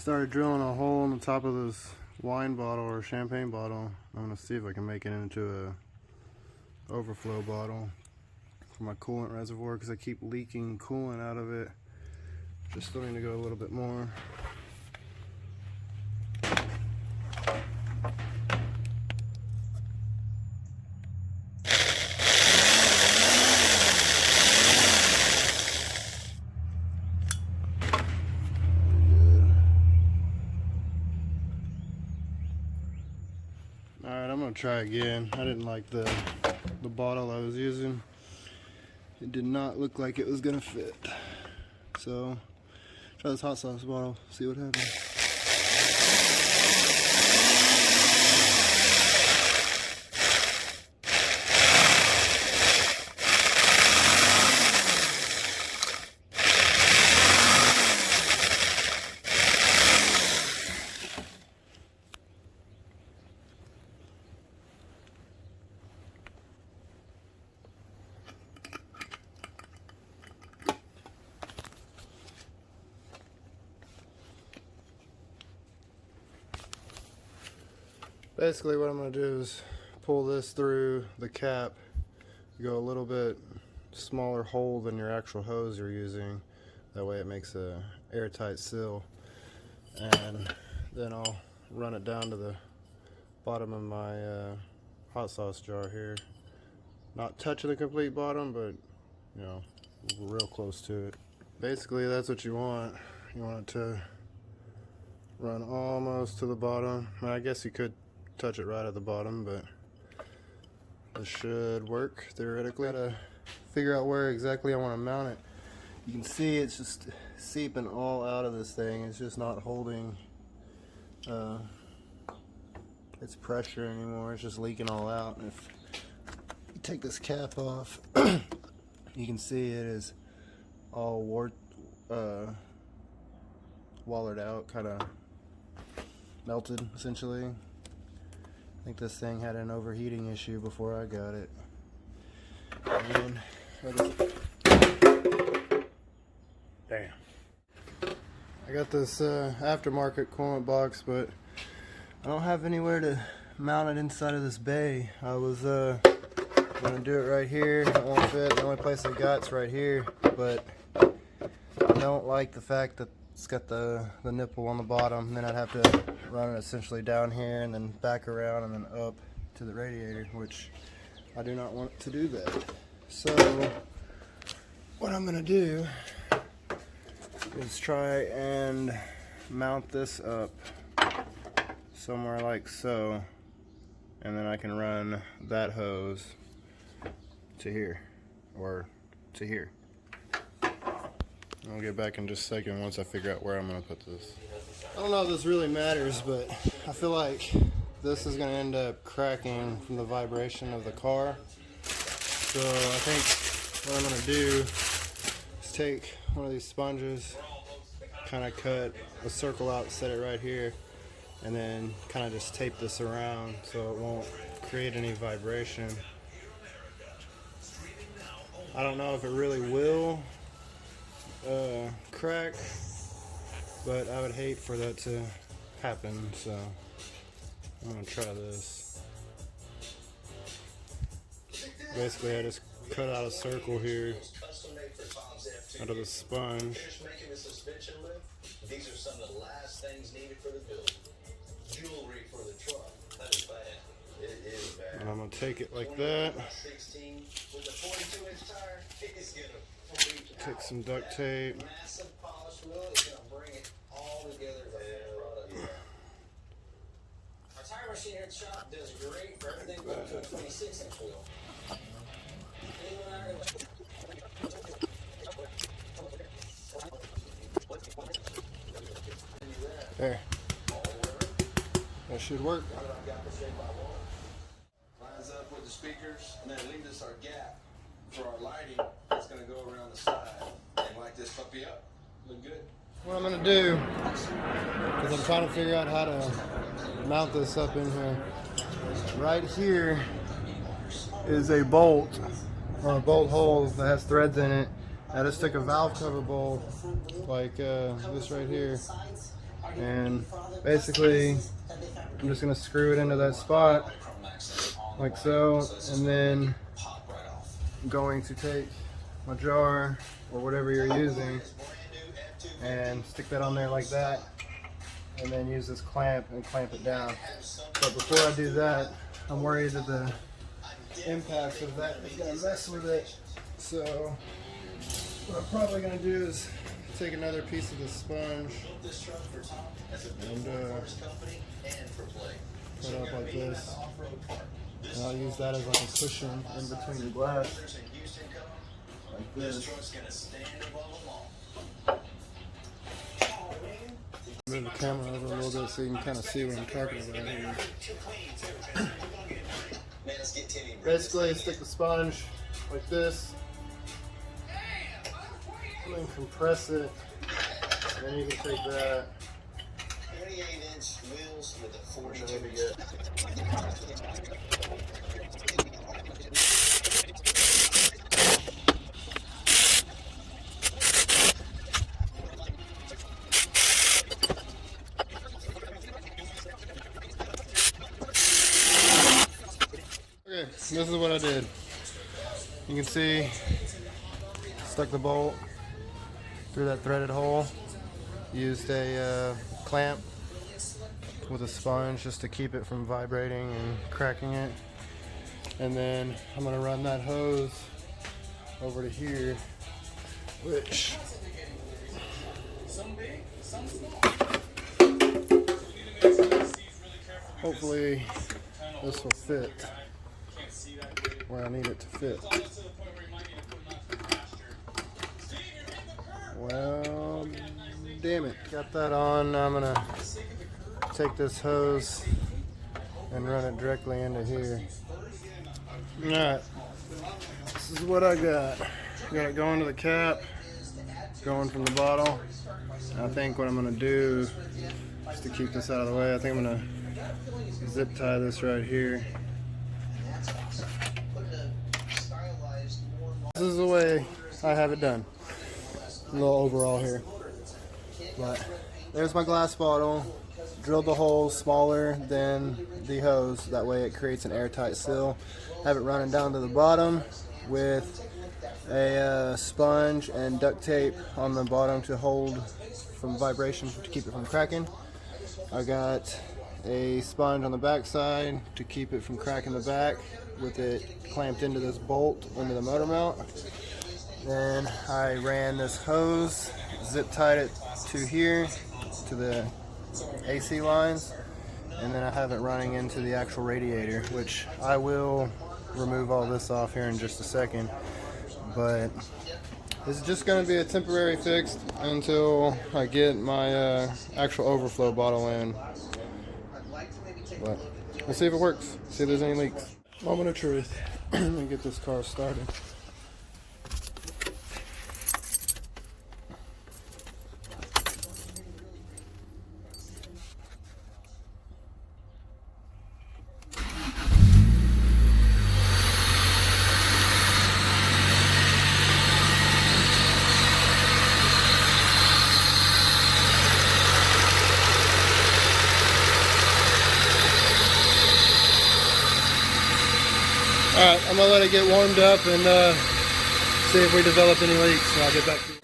started drilling a hole in the top of this wine bottle or champagne bottle. I'm going to see if I can make it into a overflow bottle for my coolant reservoir, because I keep leaking coolant out of it. Just still need to go a little bit more. Alright, I'm going to try again. I didn't like the bottle I was using. It did not look like it was going to fit. So, try this hot sauce bottle, see what happens. Basically what I'm going to do is pull this through the cap, go a little bit smaller hole than your actual hose you're using. That way it makes a airtight seal. And then I'll run it down to the bottom of my hot sauce jar here. Not touching the complete bottom, but you know, real close to it. Basically that's what you want. You want it to run almost to the bottom. I guess you could touch it right at the bottom, but this should work theoretically. Gotta figure out where exactly I want to mount it. You can see it's just seeping all out of this thing. It's just not holding its pressure anymore. It's just leaking all out. And if you take this cap off, you can see it is all wallered out, kind of melted essentially. I think this thing had an overheating issue before I got it. And damn. I got this aftermarket coolant box, but I don't have anywhere to mount it inside of this bay. I was gonna do it right here. It won't fit. The only place I got's right here, but I don't like the fact that it's got the nipple on the bottom. Then I'd have to run it essentially down here and then back around and then up to the radiator, which I do not want to do that. So what I'm gonna do is try and mount this up somewhere like so, and then I can run that hose to here or to here. I'll get back in just a second once I figure out where I'm going to put this. I don't know if this really matters, but I feel like this is going to end up cracking from the vibration of the car. So I think what I'm going to do is take one of these sponges, kind of cut a circle out, set it right here, and then kind of just tape this around so it won't create any vibration. I don't know if it really will crack, but I would hate for that to happen, so I'm gonna try this. Basically I just cut out a circle here out of the sponge. These are some of the last things needed for the build. Jewelry for the truck. That is bad. It is bad. And I'm gonna take it like that. 16 with a 42-inch tire. It's gonna take some duct tape. Massive polished wheel. It's gonna bring it all together as a finished product. Yeah. Our tire machine here at the shop does great for everything but to a 26-inch wheel. There. That should work. Lines up with the speakers, and then leaves us our gap for our lighting. It's going to go around the side and light this puppy up. Look good. What I'm going to do is I'm trying to figure out how to mount this up in here. Right here is a bolt, or a bolt hole that has threads in it. I just took a valve cover bolt like this right here And basically, I'm just gonna screw it into that spot like so, and then I'm going to take my jar or whatever you're using and stick that on there like that, and then use this clamp and clamp it down. But before I do that, I'm worried that the impact of that is gonna mess with it. So what I'm probably gonna do is take another piece of the sponge and put it up like this. And I'll use that as like a cushion in between the glass, like this. Move the camera over a little bit so you can kind of see what I'm talking about here. Basically, stick the sponge like this, and then compress it. And then you can take that. 38-inch wheels with a forged Okay, this is what I did. You can see, stuck the bolt through that threaded hole. Used a clamp with a sponge just to keep it from vibrating and cracking it. And then I'm gonna run that hose over to here, which hopefully this will fit where I need it to fit. Well, damn it, got that on. Now I'm gonna take this hose and run it directly into here. Alright, this is what I got. Got it going to the cap, going from the bottle. And I think what I'm gonna do, just to keep this out of the way, I think I'm gonna zip tie this right here. This is the way I have it done. A little overall here. But there's my glass bottle. Drilled the hole smaller than the hose. That way it creates an airtight seal. Have it running down to the bottom with a sponge and duct tape on the bottom to hold from vibration to keep it from cracking. I got a sponge on the back side to keep it from cracking the back with it clamped into this bolt into the motor mount. Then I ran this hose, zip tied it to here, to the AC lines, and then I have it running into the actual radiator, which I will remove all this off here in just a second. But this is just going to be a temporary fix until I get my actual overflow bottle in. But we'll see if it works, see if there's any leaks. Moment of truth. Let me get this car started. Alright, I'm going to let it get warmed up and see if we develop any leaks, and I'll get back to you.